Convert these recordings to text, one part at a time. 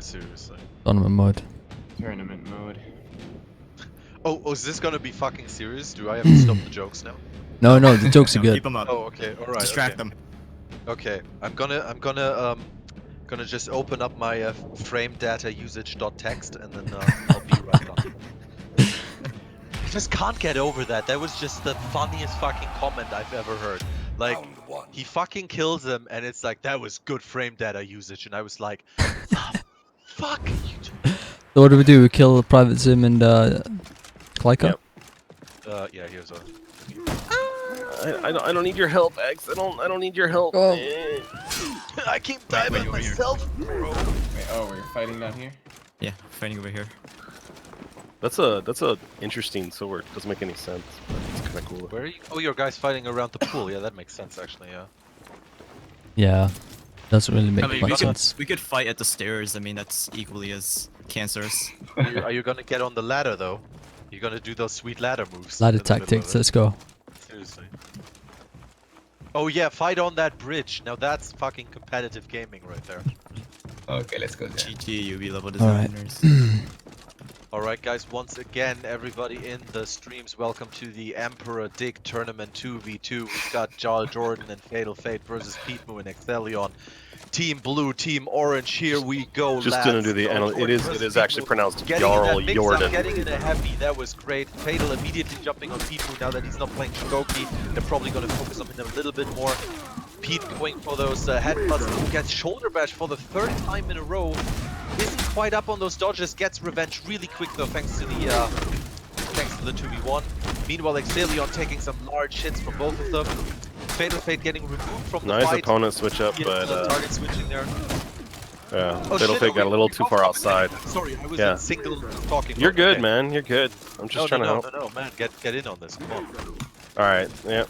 Seriously. Tournament mode. Tournament mode. Oh, is this gonna be fucking serious? Do I have to stop the jokes now? No, the jokes are No, good. keep them up. Oh, okay, alright. Distract Okay. them. Okay, I'm gonna just open up my frame data usage.txt and then I'll be right on. I just can't get over that. That was just the funniest fucking comment I've ever heard. Like, he fucking kills him and it's like, that was good frame data usage. And I was like, the fuck are you doing? So what do we do? We kill Private Sim and Kleika? Yep. Yeah, here's a... I don't need your help, X. I don't need your help. Oh. I keep diving myself, bro. Wait, oh, we're fighting down here? Yeah, fighting over here. That's a interesting sword. Doesn't make any sense, but it's kind of cool. Where are you? Oh, your guys fighting around the pool. Yeah, that makes sense actually, yeah. Yeah. Doesn't really make I mean, much sense. we could fight at the stairs. I mean, that's equally as cancerous. Are you gonna get on the ladder though? You're gonna do those sweet ladder moves. Ladder in the middle of tactics, it? let's go. Seriously. Oh yeah, fight on that bridge. Now that's fucking competitive gaming right there. Okay, let's go there. GG, UV level Alright. designers. Alright guys, once again, everybody in the streams, welcome to the Emperor Dig Tournament 2v2. We've got JarlJordan and Fatal-Feit versus Petemoo and Extheleon. Team Blue, Team Orange, here we go, Just lads. gonna do the it is actually pronounced JarlJordan. Getting in a heavy, that was great. Fatal immediately jumping on Petemoo now that he's not playing Shigoki. They're probably gonna focus on him a little bit more. Pete going for those headbutts, gets shoulder bash for the third time in a row. Isn't quite up on those dodges, gets revenge really quick though thanks to the 2v1. Meanwhile, Extheleon taking some large hits from both of them. Fatal-Feit getting removed from the Nice fight. opponent switch up, but target switching there. yeah, Oh, Fatal-Feit got a little too far outside. Sorry, I was Yeah. in single talking. You're mode. good, Okay. man. You're good. I'm just trying to help. No, man, get in on this. Come on. All right, yeah.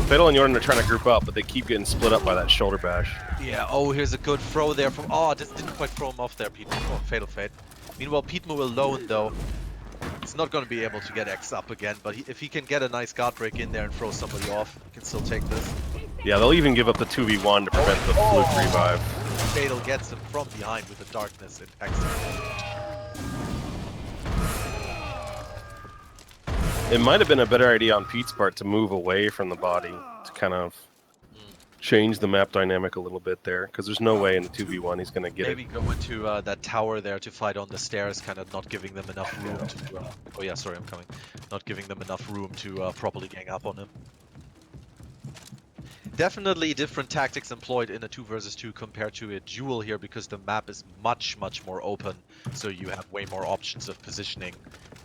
Fatal and Jordan are trying to group up, but they keep getting split up by that shoulder bash. Yeah. Oh, here's a good throw there from. Oh, this didn't quite throw him off there, Petemoo. Oh, Fatal-Feit. Meanwhile, Petemoo alone though. He's not going to be able to get X up again, but if he can get a nice guard break in there and throw somebody off, he can still take this. Yeah, they'll even give up the 2v1 to prevent the fluke revive. Fatal gets him from behind with the darkness in X. It might have been a better idea on Pete's part to move away from the body to kind of change the map dynamic a little bit there, because there's no way in the 2v1 he's going to get Maybe go into that tower there to fight on the stairs, kind of not giving them enough room to... oh yeah, sorry, I'm coming. Not giving them enough room to properly gang up on him. Definitely different tactics employed in a 2 versus 2 compared to a duel here, because the map is much more open, so you have way more options of positioning.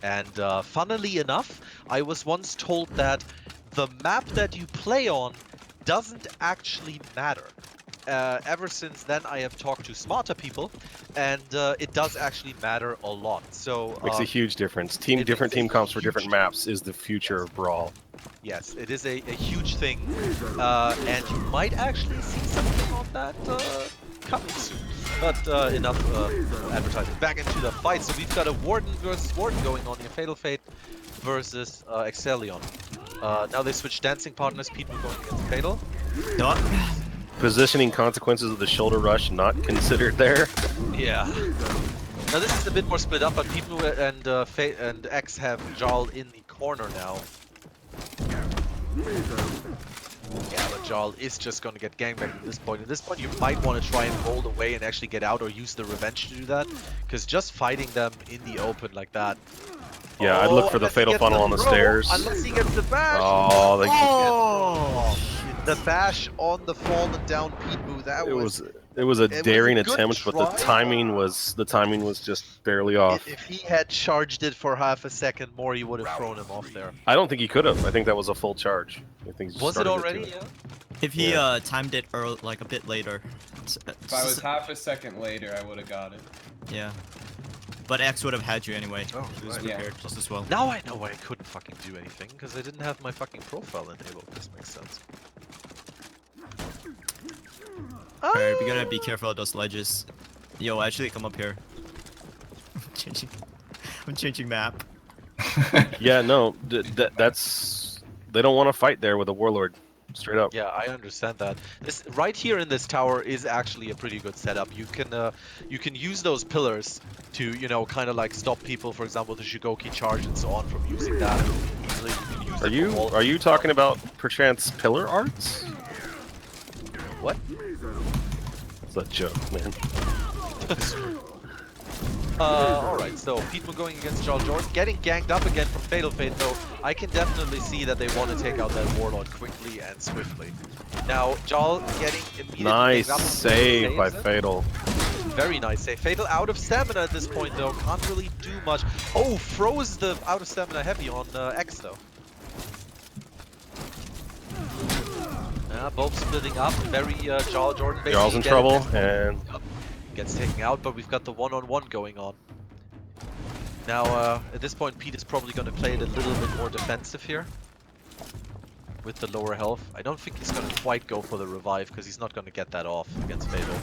And funnily enough, I was once told that the map that you play on doesn't actually matter. Ever since then, I have talked to smarter people, and it does actually matter a lot. So Makes a huge difference. Different team comps for different maps is the future of Brawl. yes, it is a huge thing, and you might actually see something on that coming soon. But enough advertising. Back into the fight. So we've got a Warden versus Warden going on here. Fatal-Feit versus Extheleon. Now they switch dancing partners. Petemoo going against Fatal. No. Positioning consequences of the shoulder rush not considered there. Yeah. Now this is a bit more split up, but Petemoo and X have Jarl in the corner now. Yeah, but Jarl is just going to get gangbanged at this point. At this point, you might want to try and hold away and actually get out or use the revenge to do that. Because just fighting them in the open like that... Yeah, I'd look for the fatal funnel on the stairs. Unless he gets the bash! Oh, they The bash on the fallen down Petemoo, that was... It was a daring good attempt, but the try. timing was just barely off. If he had charged it for half a second more, he would have thrown him off there. I don't think he could have. I think that was a full charge. I think he Was it started already? too. Yeah. If he timed it like a bit later. If I was half a second later, I would have got it. Yeah. But X would have had you anyway. Oh, He was right. prepared just as well. Now I know why I couldn't fucking do anything, because I didn't have my fucking profile enabled. This makes sense. Alright, we gotta be careful of those ledges. Yo, actually come up here. I'm changing map. Yeah, no, that's they don't want to fight there with a warlord. straight up. Yeah, I understand that. This right here in this tower is actually a pretty good setup. You can use those pillars to, you know, kind of like stop people, for example, the Shigoki charge and so on, from using that. Easily, you can use it for Are you talking about perchance pillar arts? what? It's a joke, man. Alright, so Petemoo going against JarlJordan, getting ganged up again from Fatal-Feit, though I can definitely see that they want to take out that Warlord quickly and swiftly. Now, Jarl getting immediately Nice ganged up. save by Saves it. Fatal. Very nice save. Fatal out of stamina at this point, though. Can't really do much. Oh, froze the out of stamina heavy on X, though. Both splitting up. Very JarlJordan basically. Jarl's in trouble, and gets taken out, but we've got the one-on-one going on. Now, at this point, Pete is probably going to play it a little bit more defensive here. With the lower health. I don't think he's going to quite go for the revive, because he's not going to get that off against Fatal.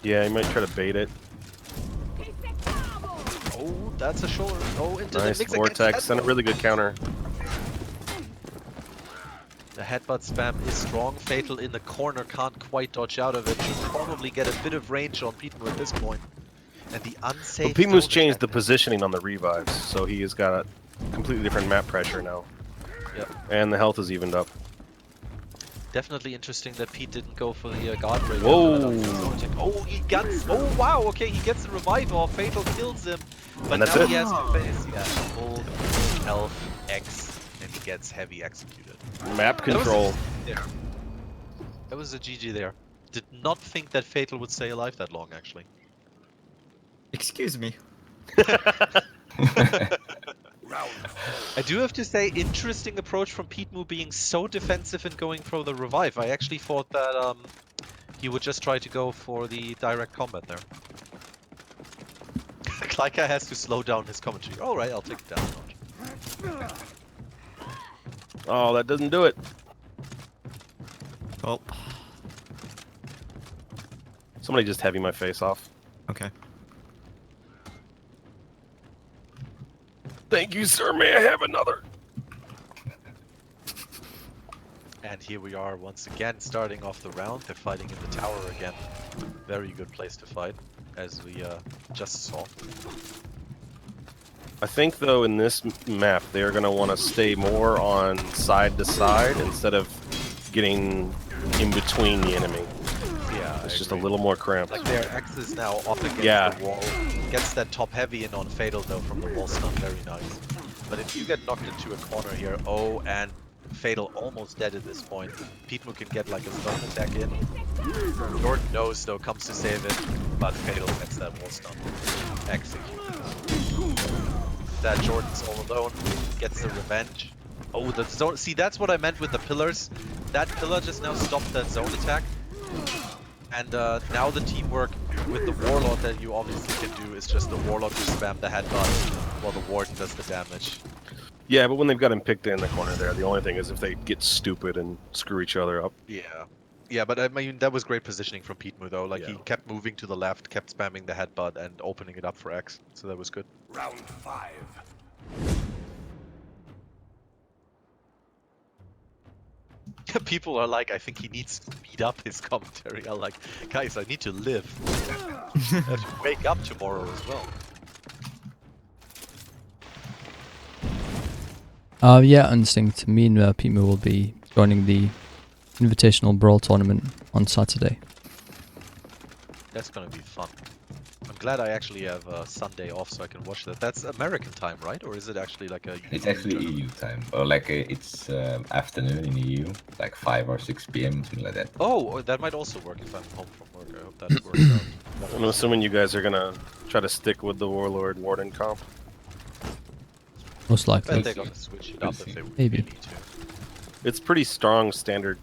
yeah, he might try to bait it. Oh, that's a shoulder. Oh, into Nice the mix vortex, and a really good counter. The headbutt spam is strong. Fatal in the corner can't quite dodge out of it. Should probably get a bit of range on Petemoo at this point. And the unsafe. But Petemoo's zone changed the attack. positioning on the revives, so he has got a completely different map pressure now. Yep. And the health is evened up. Definitely interesting that Pete didn't go for the guardrail. Whoa. Oh, he gets. Oh, wow. Okay, he gets the revive off. Fatal kills him. But And that's now it. he has to face full health X, and he gets heavy executed. Map control. That was a GG there. Did not think that Fatal would stay alive that long, actually. Excuse me. I do have to say, interesting approach from Petemoo being so defensive and going for the revive. I actually thought that he would just try to go for the direct combat there. Kleika has to slow down his commentary. Alright, I'll take it down a notch. Oh, that doesn't do it. Oh, Somebody just heavy my face off. okay. Thank you, sir. May I have another? And here we are once again starting off the round. They're fighting in the tower again. Very good place to fight, as we just saw. I think, though, in this map, they're going to want to stay more on side to side instead of getting in between the enemy. Yeah, It's I just agree. a little more cramped. Like their X is now up against Yeah. the wall. Gets that top heavy in on Fatal though from the wall stun, very nice. But if you get knocked into a corner here, oh, and Fatal almost dead at this point. Petemoo can get like a stun attack in. Jordan knows though, comes to save it, but Fatal gets that wall stun. Execute. That Jordan's all alone, gets the revenge. Oh, the zone. See, that's what I meant with the pillars. That pillar just now stopped that zone attack. And now the teamwork with the Warlord that you obviously can do is just the Warlord to spam the headbutt while the Warden does the damage. Yeah, but when they've got him picked in the corner there, the only thing is if they get stupid and screw each other up. Yeah. Yeah, but I mean, that was great positioning from Petemoo though. Like, he Yeah. kept moving to the left, kept spamming the headbutt and opening it up for X. So that was good. Round 5. People are like, I think he needs to speed up his commentary. I'm like, guys, I need to live. I have to wake up tomorrow as well. Yeah, Instinct. Me and Petemoo will be joining the Invitational Brawl tournament on Saturday. That's gonna be fun. I'm glad I actually have Sunday off so I can watch that. That's American time, right? Or is it actually like a... It's actually EU time, or like it's afternoon in EU, like 5 or 6 p.m. something like that. Oh, that might also work if I'm home from work. I hope that works out. I'm assuming you guys are going to try to stick with the Warlord Warden comp. Most I likely. bet they're gonna switch it up if they Maybe. need to. It's pretty strong standard,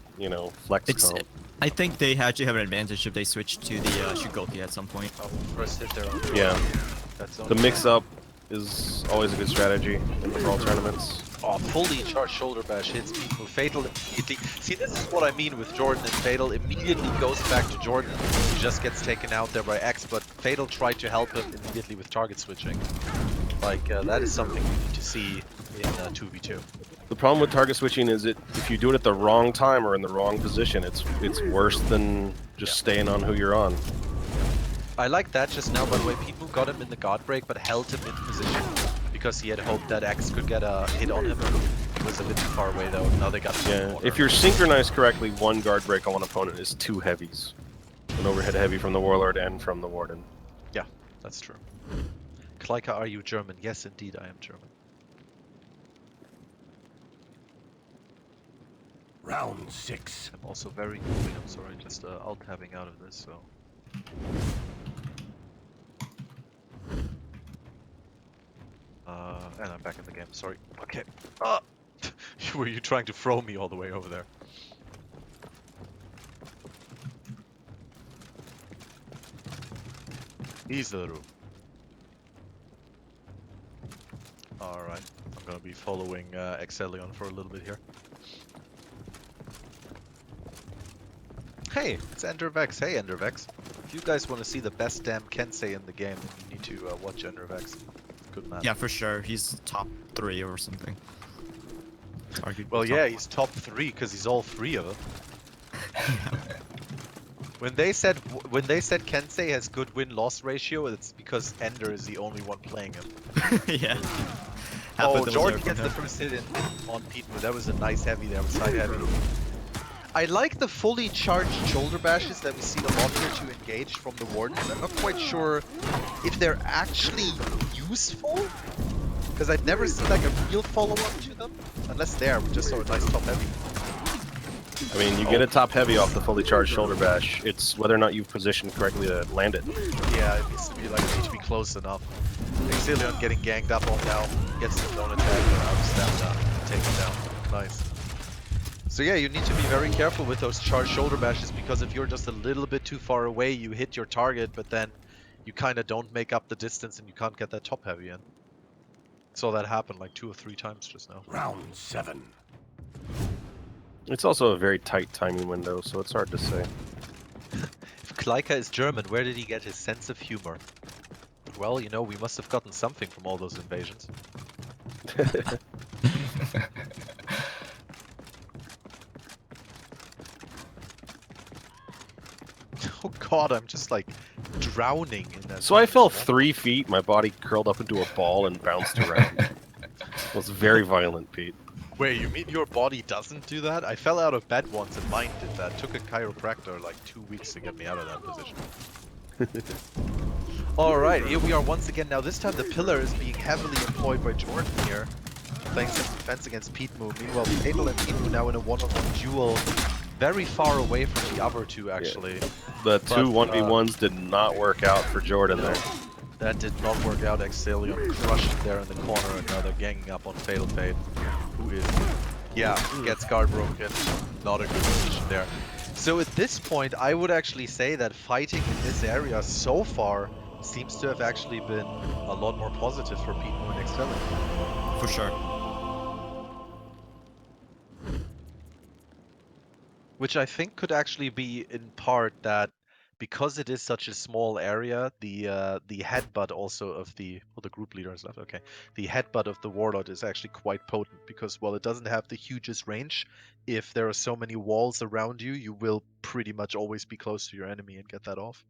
flex It's. comp. I think they actually have an advantage if they switch to the Shigoki at some point. Oh, first hit their own. Yeah. That's The mix-up is always a good strategy in the Brawl tournaments. Oh, fully charged shoulder bash hits people. Fatal immediately. See, this is what I mean with Jordan and Fatal. Immediately goes back to Jordan. He just gets taken out there by X, but Fatal tried to help him immediately with target switching. Like, that is something we need to see in 2v2. The problem with target switching is if you do it at the wrong time or in the wrong position, it's worse than just staying on who you're on. I like that just now, by the way. Petemoo got him in the guard break, but held him in position because he had hoped that X could get a hit on him. He was a bit too far away though. Now they got Yeah, if you're synchronized correctly, one guard break on one opponent is 2 heavies. An overhead heavy from the Warlord and from the Warden. Yeah, that's true. Kleika, are you German? Yes, indeed, I am German. Round 6. I'm also very goofy. I'm sorry, just alt-tabbing out of this, so... and I'm back in the game, sorry. Okay. Were you trying to throw me all the way over there? Izaru. Alright, I'm gonna be following Extheleon for a little bit here. Hey, it's Endervex. Hey, Endervex. If you guys want to see the best damn Kensei in the game, then you need to watch Endervex. Good man. Yeah, for sure. He's top 3 or something. Well, yeah, he's top 3 because he's all 3 of them. When they said Kensei has good win-loss ratio, it's because Ender is the only one playing him. Yeah. Oh, Jordan gets the first hit on Petemoo. That was a nice heavy there, side heavy. I like the fully charged shoulder bashes that we see a lot here to engage from the Wardens. I'm not quite sure if they're actually useful, because I've never seen like a real follow-up to them, unless they are. We just saw a nice top heavy. I mean, you get a top heavy off the fully charged shoulder bash. It's whether or not you've positioned correctly to land it. Yeah, it needs to be like, it needs to be close enough. Extheleon getting ganged up on now, gets the zone attack out of stamina, takes it down. Nice. So yeah, you need to be very careful with those charged shoulder bashes, because if you're just a little bit too far away, you hit your target, but then you kind of don't make up the distance and you can't get that top heavy in. Saw that happen like 2 or 3 times just now. Round 7. It's also a very tight timing window, so it's hard to say. If Kleika is German, where did he get his sense of humor? Well, you know, we must have gotten something from all those invasions. Oh god, I'm just like drowning in that. So I fell 3 feet, my body curled up into a ball and bounced around. It was very violent, Pete. Wait, you mean your body doesn't do that? I fell out of bed once and mine did that. Took a chiropractor like 2 weeks to get me out of that position. Alright, here we are once again. Now this time the pillar is being heavily employed by Jordan here. Playing some defense against Petemoo. Meanwhile, Fatal and Petemoo now in a one-on-one duel. Very far away from the other two, actually. Yeah. The 2 1v1s did not work out for Jordan there. That did not work out. Extheleon crushed there in the corner, and now they're ganging up on Fatal-Feit, who is, yeah, gets guard broken. Not a good position there. So at this point, I would actually say that fighting in this area so far seems to have actually been a lot more positive for Petemoo and Extheleon. For sure. Which I think could actually be in part that because it is such a small area, the headbutt also of the group leader is left. Okay, the headbutt of the Warlord is actually quite potent because while it doesn't have the hugest range, if there are so many walls around you, you will pretty much always be close to your enemy and get that off.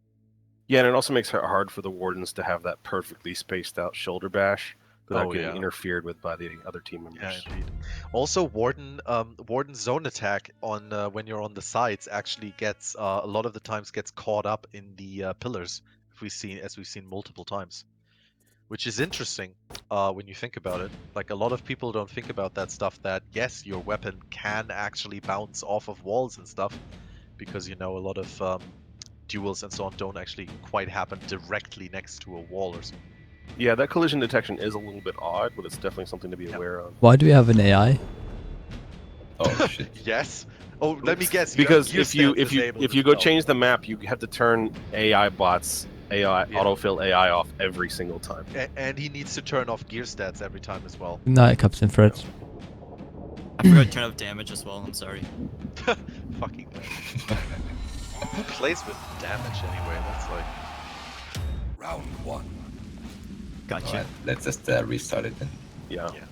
Yeah, and it also makes it hard for the Wardens to have that perfectly spaced out shoulder bash without getting interfered with by the other team members. Yeah, indeed. Also, Warden's zone attack on when you're on the sides actually gets a lot of the times gets caught up in the pillars, as we've seen multiple times, which is interesting when you think about it. Like a lot of people don't think about that stuff. That yes, your weapon can actually bounce off of walls and stuff, because you know a lot of duels and so on don't actually quite happen directly next to a wall or something. Yeah, that collision detection is a little bit odd, but it's definitely something to be aware of. Why do we have an AI? Oh shit. Yes. Oh, let me guess. Because if you go change the map, you have to turn AI bots, autofill AI off every single time. And he needs to turn off gear stats every time as well. No, Captain Fred. I forgot to turn off damage as well, I'm sorry. Fucking who plays with damage anyway? That's like... Round 1. Gotcha. Alright, let's just restart it then. Yeah. Yeah.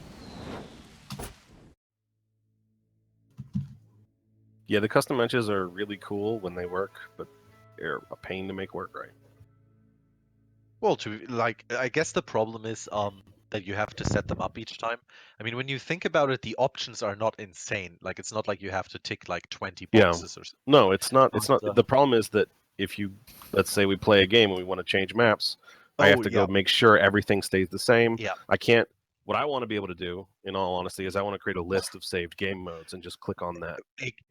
Yeah, the custom matches are really cool when they work, but they're a pain to make work right. Well, I guess the problem is that you have to set them up each time. I mean, when you think about it, the options are not insane. Like, it's not like you have to tick like 20 Yeah. boxes or something. No, it's not. It's not. But, The problem is that if you, let's say we play a game and we want to change maps, I have to go make sure everything stays the same. Yeah. I can't. What I want to be able to do, in all honesty, is I want to create a list of saved game modes and just click on that.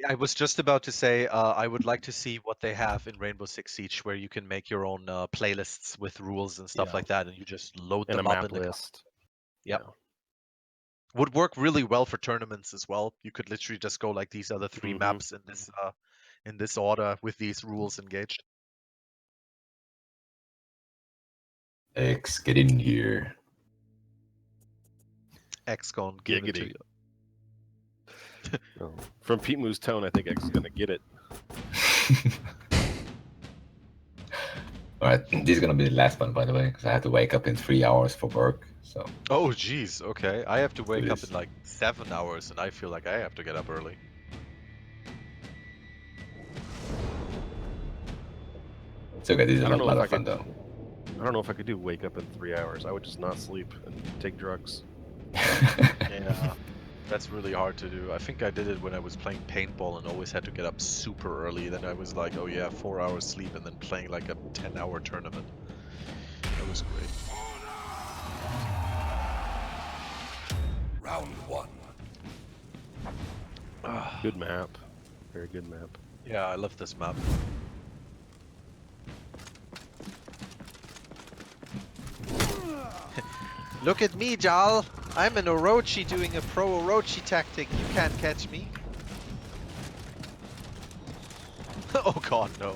I was just about to say I would like to see what they have in Rainbow Six Siege, where you can make your own playlists with rules and stuff Yeah. like that, and you just load And a them up map in the list. Yep. Would work really well for tournaments as well. You could literally just go like these are the 3 Mhm. maps in this order with these rules engaged. X, get in here. X gonna give it to Giggity. you. Oh. From Petemoo's tone, I think X is gonna get it. Alright, this is gonna be the last one, by the way, because I have to wake up in 3 hours for work. So Oh geez, okay. I have to wake It up is. in like 7 hours, and I feel like I have to get up early. it's okay. This is I a don't know lot if of fun, though. I don't know if I could do wake up in 3 hours. I would just not sleep and take drugs. Yeah, that's really hard to do. I think I did it when I was playing paintball and always had to get up super early. Then I was like, oh yeah, 4 hours sleep and then playing like a 10-hour tournament. That was great. Round 1. Good map. Very good map. Yeah, I love this map. Look at me, Jarl! I'm an Orochi doing a pro Orochi tactic. You can't catch me. Oh god, no.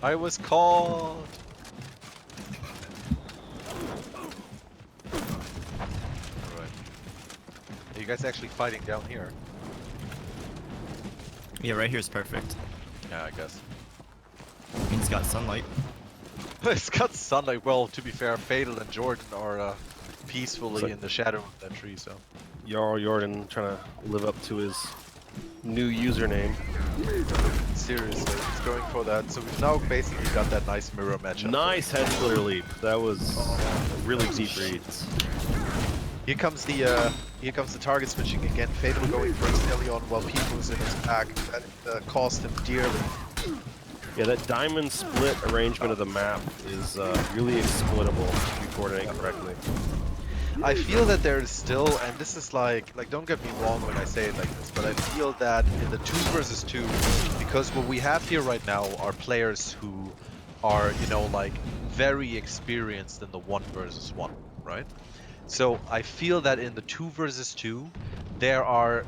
I was caught! Alright. Are you guys actually fighting down here? Yeah, right here is perfect. Yeah, I guess. It's got sunlight. It's got sunlight. Well, to be fair, Fatal and Jordan are peacefully in the shadow of that tree, so. JarlJordan trying to live up to his new username. Seriously, he's going for that. So we've now basically got that nice mirror matchup. Nice head splitter leap. That was really deep read. Here comes the target switching again. Fatal going for Extheleon while Petemo's in his pack. That cost him dearly. Yeah, that diamond split arrangement of the map is really exploitable if you coordinate correctly. I feel that there's still, and this is like don't get me wrong when I say it like this, but I feel that in the 2 versus 2, because what we have here right now are players who are, you know, like very experienced in the 1 versus 1, right? So I feel that in the 2 versus 2, there are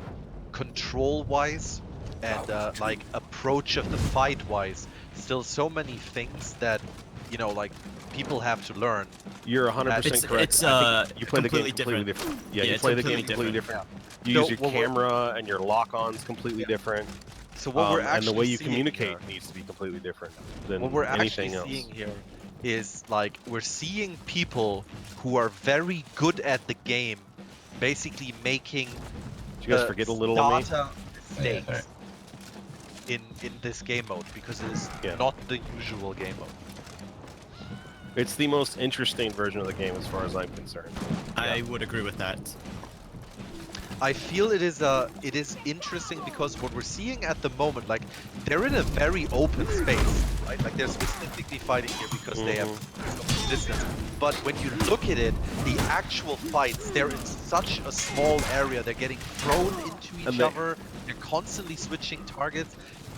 control-wise and like approach of the fight-wise still so many things that, you know, like people have to learn. You're 100% correct. It's I think you play the game completely completely different. Yeah, Yeah, you it's play the game completely completely different. You So use your what we're- camera and your lock-ons completely different. So what we're And actually the way you seeing communicate here- needs to be completely different than what we're anything actually else. seeing here is like we're seeing people who are very good at the game basically making Did you guys forget a little of me? data mistakes sorry. in this game mode because it is Yeah. not the usual game mode. It's the most interesting version of the game as far as I'm concerned. I would agree with that. I feel it is interesting because what we're seeing at the moment, like they're in a very open space, right? Like they're specifically fighting here because they have some distance. But when you look at it, the actual fights, they're in such a small area. They're getting thrown into And each they- other. They're constantly switching targets.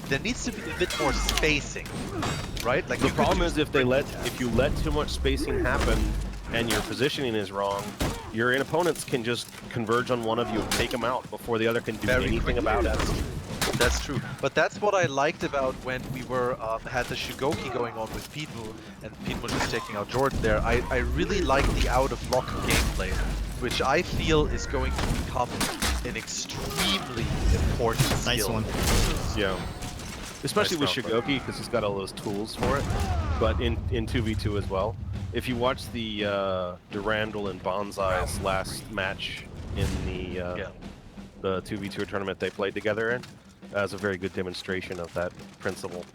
There needs to be a bit more spacing, right? Like The you could problem do is if you let too much spacing happen and your positioning is wrong, your opponents can just converge on one of you and take them out before the other can do very anything quickly. about it. That's true. But that's what I liked about when we were had the Shugoki going on with Petemoo, and Petemoo just taking out Jordan there. I really like the out-of-lock gameplay, which I feel is going to become an extremely important skill. Nice one. Yeah. Especially Nice with round, Shugoki, because he's got all those tools for it. But in 2v2 as well. If you watch the Durandal and Bonsai's last match in the the 2v2 tournament they played together in, as a very good demonstration of that principle.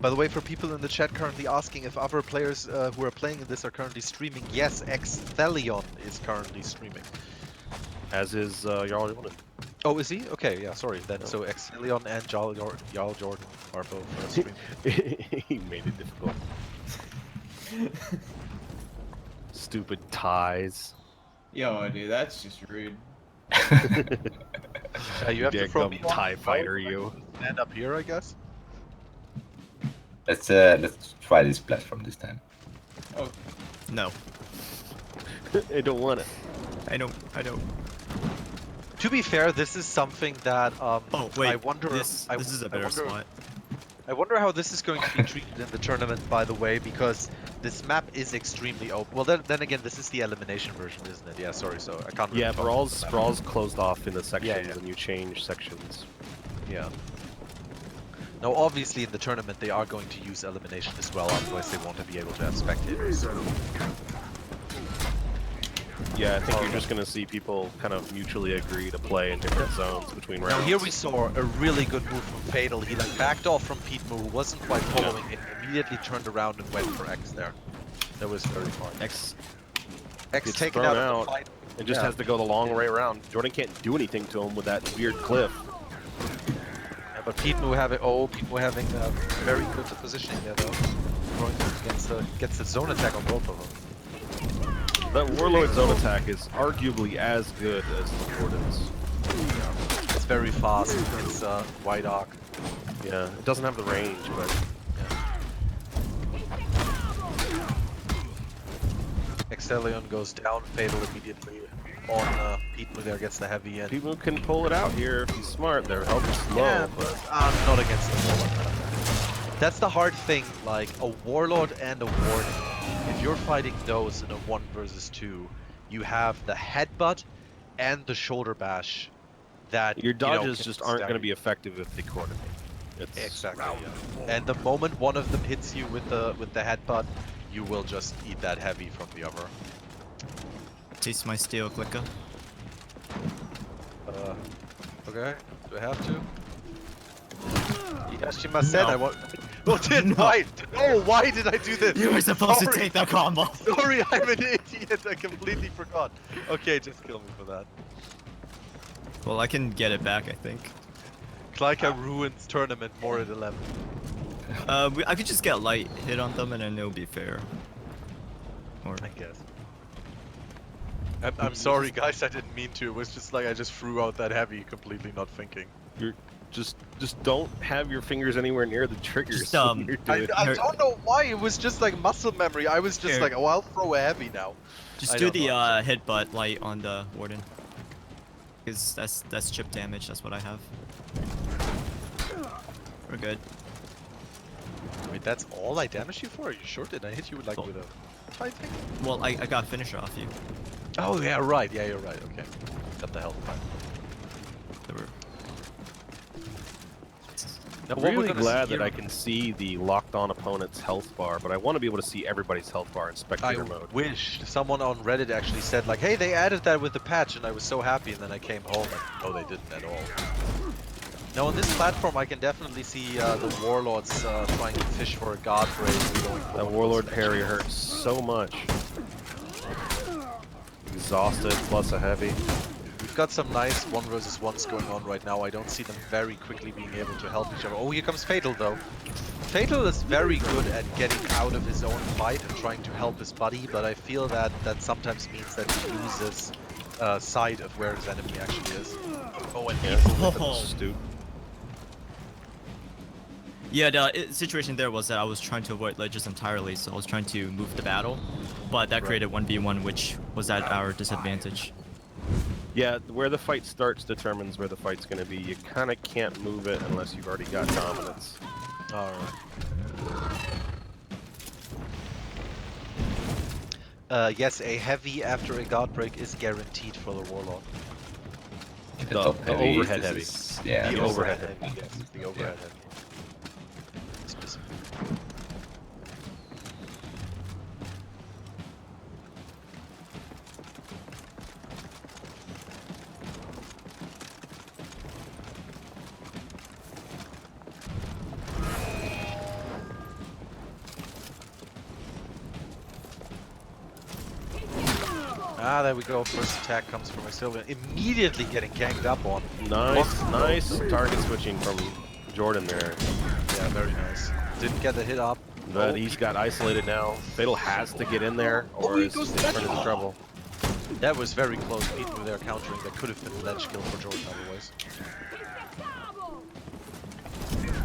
By the way, for people in the chat currently asking if other players who are playing in this are currently streaming, yes, Extheleon is currently streaming. As is JarlJordan. Oh, is he? Okay, yeah, sorry. Then so Extheleon and JarlJordan are both streaming. He made it difficult. Stupid ties. Yo, dude, that's just rude. You have to throw Daggum me TIE on, fighter, right? you. Stand up here, I guess. Let's try this platform this time. Oh, No, I don't want it. I don't. To be fair, this is something that Oh wait, I wonder. this is a better spot. I wonder how this is going to be treated in the tournament, by the way, because this map is extremely open. Well, then again, this is the elimination version, isn't it? Yeah, sorry, so I can't really Yeah, talk about the map. Brawl's closed off in the sections, yeah. and you change sections. Yeah. Now, obviously, in the tournament, they are going to use elimination as well, otherwise they won't be able to have spectators. Yeah, I think you're just going to see people kind of mutually agree to play in different zones between rounds. Now, here we saw a really good move from Fatal. He like backed off from Petemoo, who wasn't quite following it, immediately turned around and went for X there. That was very smart. X. X Gets taken thrown out of out. the fight. It just Yeah. has to go the long way around. Jordan can't do anything to him with that weird cliff. Yeah, but Petemoo having very good positioning there though. Throwing gets the zone attack on both of them. That Warlord zone attack is arguably as good as the Jordan's. It's very fast. It's wide arc. Yeah, it doesn't have the range, but Extheleon goes down. Fatal immediately on Petemoo there gets the heavy in. people can pull it out here if he's smart. Their health is low, Yeah, but not against the Warlord. That's the hard thing. Like a Warlord and a Warden. If you're fighting those in a 1 versus 2, you have the headbutt and the shoulder bash. That your dodges can just aren't going to stagger be effective if they coordinate. It's, exactly. Yeah. And the moment one of them hits you with the headbutt, you will just eat that heavy from the other. Taste my steel clicker. Okay. Do I have to? Yashimasen, I want. No. Why? No, why did I do this? You were supposed to Sorry. take that combo. Sorry, I'm an idiot. I completely forgot. Okay, just kill me for that. Well, I can get it back, I think. Klaika ruins tournament more at 11. I could just get light hit on them and then it'll be fair. Or I guess. I'm sorry, guys. I didn't mean to. It was just like I just threw out that heavy, completely not thinking. You're just don't have your fingers anywhere near the triggers. Just, when you're I doing- don't know why. It was just like muscle memory. I was just Here. like, oh, I'll throw a heavy now. just I do don't the know. headbutt light on the Warden. Because that's chip damage, that's what I have. We're good. Wait, that's all I damaged you for? Are you sure? Did I hit you like Oh. with a tight thing? Well, I got finisher off you. Oh yeah, right. Yeah, you're right. Okay, got the health back. There were... Now, I'm what we're really gonna glad see that I here- can see the locked on opponent's health bar, but I want to be able to see everybody's health bar in I spectator mode. wish someone on Reddit actually said like, hey, they added that with the patch, and I was so happy, and then I came home and no, they didn't at all. Now on this platform, I can definitely see the warlords trying to fish for a god break. Going for That one Warlord of those parry extra- hurts so much. Exhausted plus a heavy. We've got some nice 1 versus 1s going on right now. I don't see them very quickly being able to help each other. Oh, here comes Fatal though. Fatal is very good at getting out of his own fight and trying to help his buddy, but I feel that that sometimes means that he loses sight of where his enemy actually is. Oh, and Oh. Astute. Yeah, the situation there was that I was trying to avoid ledges entirely, so I was trying to move the battle. But that created 1v1, which was at our disadvantage. Yeah, where the fight starts determines where the fight's going to be. You kind of can't move it unless you've already got dominance. Alright. Yes, a heavy after a god break is guaranteed for the warlock. The The- top the heavy overhead this heavy. is- yeah, The the overhead overhead. heavy, yes, the overhead heavy. Specific. Ah, there we go. First attack comes from Extheleon. Immediately getting ganged up on. Nice target switching from Jordan there. Yeah, very nice. Didn't get the hit up. But he's got isolated now. Fatal has to get in there, or he is goes in front of trouble. That was very close. Petemoo there countering. That could have been a ledge kill for Jordan otherwise.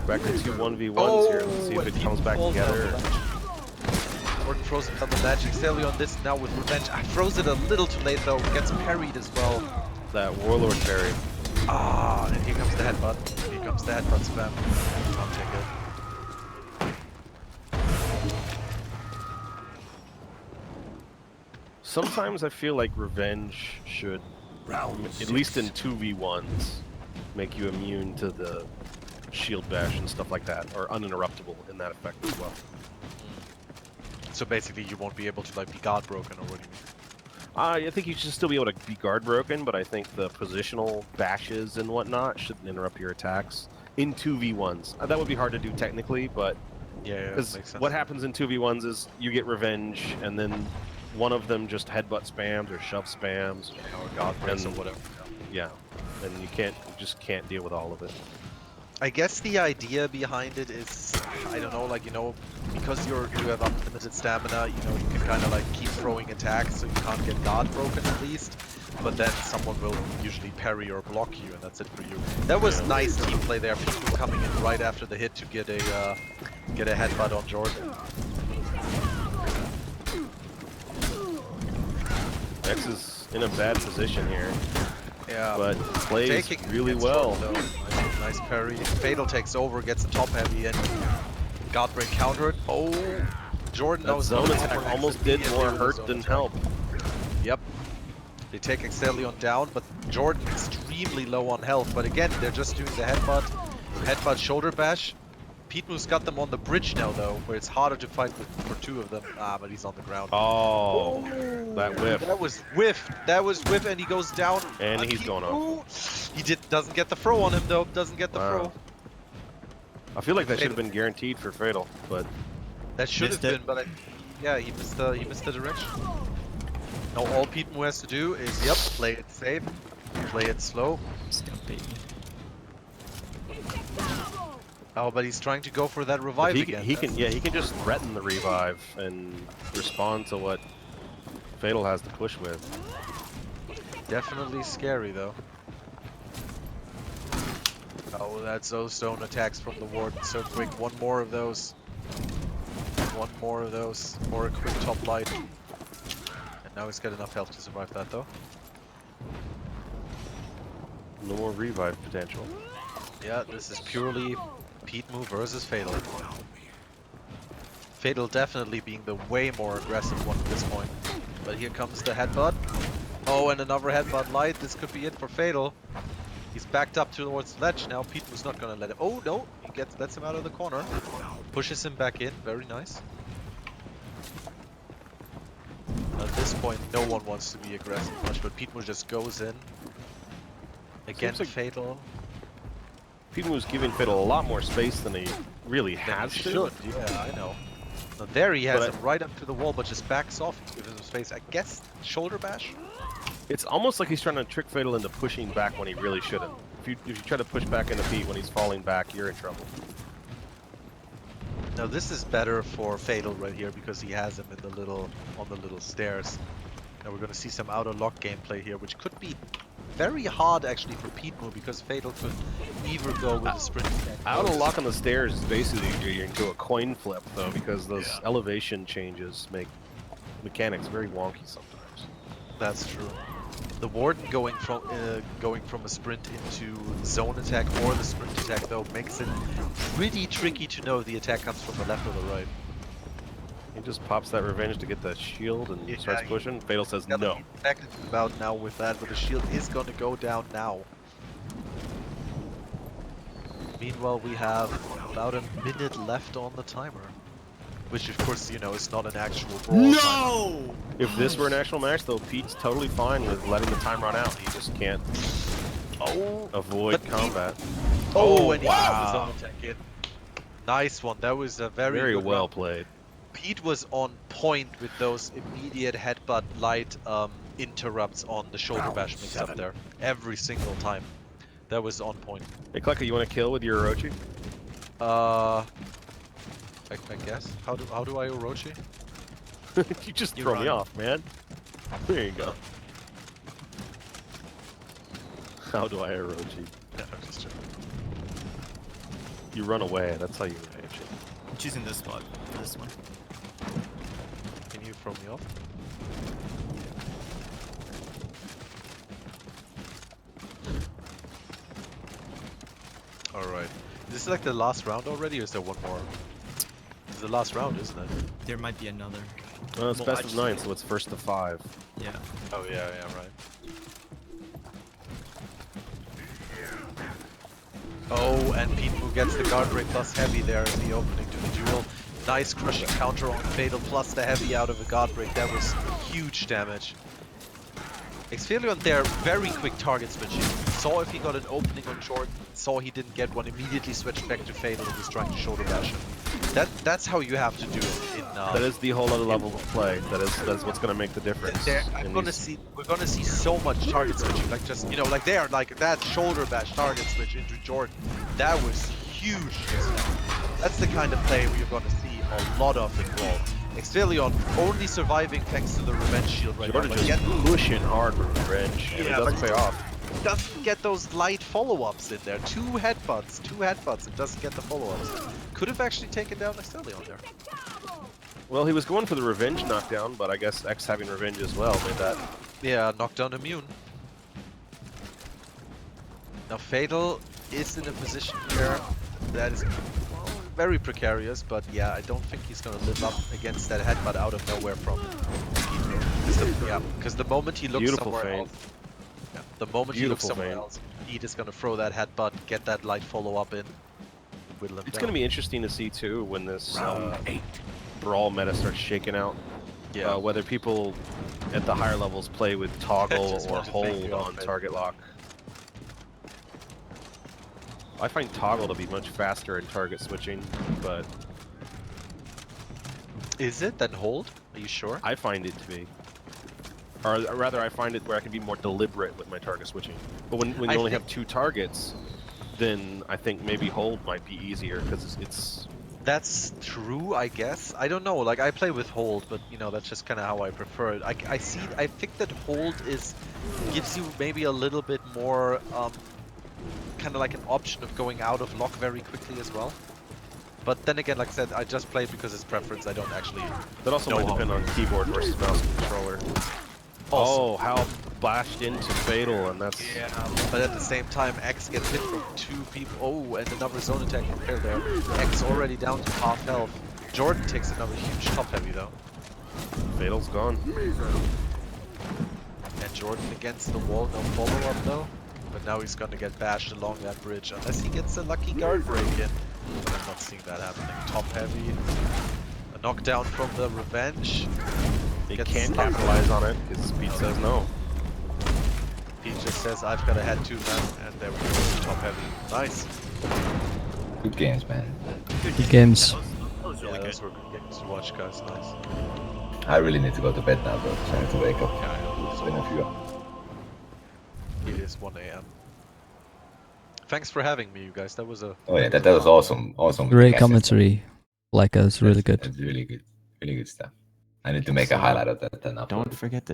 Back to 2 1v1s here. Let's see if it comes back together. Jordan throws him on the ledge. Extheleon this now with revenge. I froze it a little too late though. Gets parried as well. That Warlord parry. Ah, and here comes the headbutt. Here comes the headbutt spam. I'll take it. Sometimes I feel like revenge should, at least in 2v1s, make you immune to the shield bash and stuff like that, or uninterruptible in that effect as well. So basically you won't be able to like be guard broken or what do you mean? I think you should still be able to be guard broken, but I think the positional bashes and whatnot shouldn't interrupt your attacks in 2v1s. That would be hard to do technically, but Yeah, because makes sense. what happens in 2v1s is you get revenge, and then one of them just headbutt spams or shove spams, Or guard breaks or and whatever. yeah, and you just can't deal with all of it. I guess the idea behind it is, I don't know, like, you know, because you have unlimited stamina, you know, you can kind of like keep throwing attacks so you can't get guard broken at least, but then someone will usually parry or block you and that's it for you. That was nice team play there, people coming in right after the hit to get a headbutt on Jordan. X is in a bad position here, Yeah, but plays taking really against well. Jordan, though. Nice parry. Fatal takes over, gets a top heavy and guard break countered. Oh, Jordan That knows zone no attack more almost exit did immediately more with the hurt zone than attack. help. Yep. They take Extheleon down, but Jordan extremely low on health. But again, they're just doing the headbutt shoulder bash. Petemoo's got them on the bridge now though, where it's harder to fight for two of them. Ah, but he's on the ground. Oh, that whiff. That was whiff. That was whiff, and he goes down. And he's going off. He doesn't get the throw on him though. Doesn't get the Wow. throw. I feel like that should have been guaranteed for Fatal, but That should have Missed it. been, but yeah, he missed the direction. Now all Petemoo has to do is, yep, play it safe, play it slow. Stumpy. Oh, but he's trying to go for that revive he again. can just threaten the revive and respond to what Fatal has to push with. Definitely scary though. Oh, that's those zone attacks from the Warden so quick. One more of those. One more of those. Or a quick top light. And now he's got enough health to survive that though. No more revive potential. Yeah, this is purely Petemoo versus Fatal. Fatal definitely being the way more aggressive one at this point. But here comes the headbutt. Oh, and another headbutt light. This could be it for Fatal. He's backed up towards the ledge now. Petemoo's not gonna let him. Oh no, he lets him out of the corner. Pushes him back in. Very nice. At this point, no one wants to be aggressive much, but Petemoo just goes in. Again, Seems like Fatal. Petemoo's giving Fatal a lot more space than he really has to. Should, yeah, I know. Now there he has But him right up to the wall, but just backs off to give him space. I guess shoulder bash? It's almost like he's trying to trick Fatal into pushing back when he really shouldn't. If you try to push back into Pete when he's falling back, you're in trouble. Now this is better for Fatal right here because he has him in the on the little stairs. Now we're gonna see some out of lock gameplay here, which could be very hard actually for Petemoo because Fatal could either go with a sprint attack. Out of lock on the stairs is basically you're into a coin flip though, because those elevation changes make mechanics very wonky sometimes. That's true. The Warden going from a sprint into zone attack or the sprint attack though makes it pretty tricky to know if the attack comes from the left or the right. He just pops that revenge to get the shield and Yeah, starts he- pushing. Fatal says Yeah, no. exactly about now with that, but the shield is going to go down now. Meanwhile, we have about a minute left on the timer, which of course, you know, is not an actual brawl timer. No! If this were an actual match though, Pete's totally fine with letting the time run out. He just can't avoid But combat. Oh, and he wow. got the zone attack in. Nice one. That was a very good well round. played. Pete was on point with those immediate headbutt light interrupts on the shoulder bash mix up there. Every single time. That was on point. Hey, Clucker, you want to kill with your Orochi? I guess. How do I Orochi? You just You throw me run. off, man. There you go. How do I Orochi? Yeah, I'm just joking. You run away. That's how you Orochi. I'm choosing this spot for this one. Can you throw me off? Alright. This is like the last round already, or is there one more? It's the last round, isn't it? There might be another. Well, it's Well, best I of just- 9, so it's first to 5. Yeah. Oh yeah, right. Oh, and Petemoo gets the guard break plus heavy there in the opening to the duel. Nice crushing counter on Fatal plus the heavy out of a guard break. That was huge damage. Extheleon there, very quick target switching. Saw if he got an opening on Jordan, saw he didn't get one, immediately switched back to Fatal and was trying to shoulder bash him. That's how you have to do it in That is the whole other level of play. That is what's going to make the difference. we're gonna see so much target switching, like just like there, like that shoulder bash target switch into Jordan. That was huge. That's the kind of play where you're gonna see a lot of in Brawl. Extheleon only surviving thanks to the revenge shield right Jordan now. just pushing hard with revenge, and it Yeah, doesn't but- pay off. Doesn't get those light follow-ups in there. Two headbutts, and doesn't get the follow-ups. Could have actually taken down Extheleon there. Well, he was going for the revenge knockdown, but I guess X having revenge as well made that. Yeah, knockdown immune. Now Fatal is in a position here that is very precarious, but yeah, I don't think he's gonna live up against that headbutt out of nowhere from Petemoo. Because the moment he looks Beautiful somewhere feint. else, the moment he looks Beautiful somewhere feint. else, Pete is gonna throw that headbutt, get that light follow-up in, whittle him It's down. going to be interesting to see too when this Round 8. brawl meta starts shaking out. Yeah. Whether people at the higher levels play with toggle Just or want to thank hold you, on Alfred. target lock. I find toggle to be much faster in target switching, but Is it then hold? Are you sure? I find it to be. Or rather, I find it where I can be more deliberate with my target switching. But when you I only think- have 2 targets, then I think maybe hold might be easier because it's That's true, I guess. I don't know. Like I play with hold, but that's just kind of how I prefer it. I think that hold gives you maybe a little bit more kind of like an option of going out of lock very quickly as well. But then again, like I said, I just play because it's preference. I don't actually. that also No might depend on keyboard versus mouse and controller. Also, Oh, how bashed into Fatal, and that's yeah, but at the same time, X gets hit from 2 people. Oh, and another zone attack from Fair there. X already down to half health. Jordan takes another huge top heavy though. Fatal's gone. And Jordan against the wall, no follow-up though. But now he's gonna get bashed along that bridge, unless he gets a lucky guard break in. But I'm not seeing that happening. Top heavy. A knockdown from the revenge. They Gets can't stuck. capitalize on it because Pete says no. He just says, I've got a head too, man. And there we go, top heavy. Nice. Good games, man. Good games. That was really Yeah, good. those were good games to watch, guys. Nice. I really need to go to bed now, bro. So I need to wake up. Yeah, It's been a few hours. it is 1 AM. Thanks for having me, you guys. That was a... Oh yeah, that was awesome. Awesome. with the Great cassettes. commentary. Like us, really good. That's really good. Really good stuff. I need to make a highlight of that then upload Don't it. forget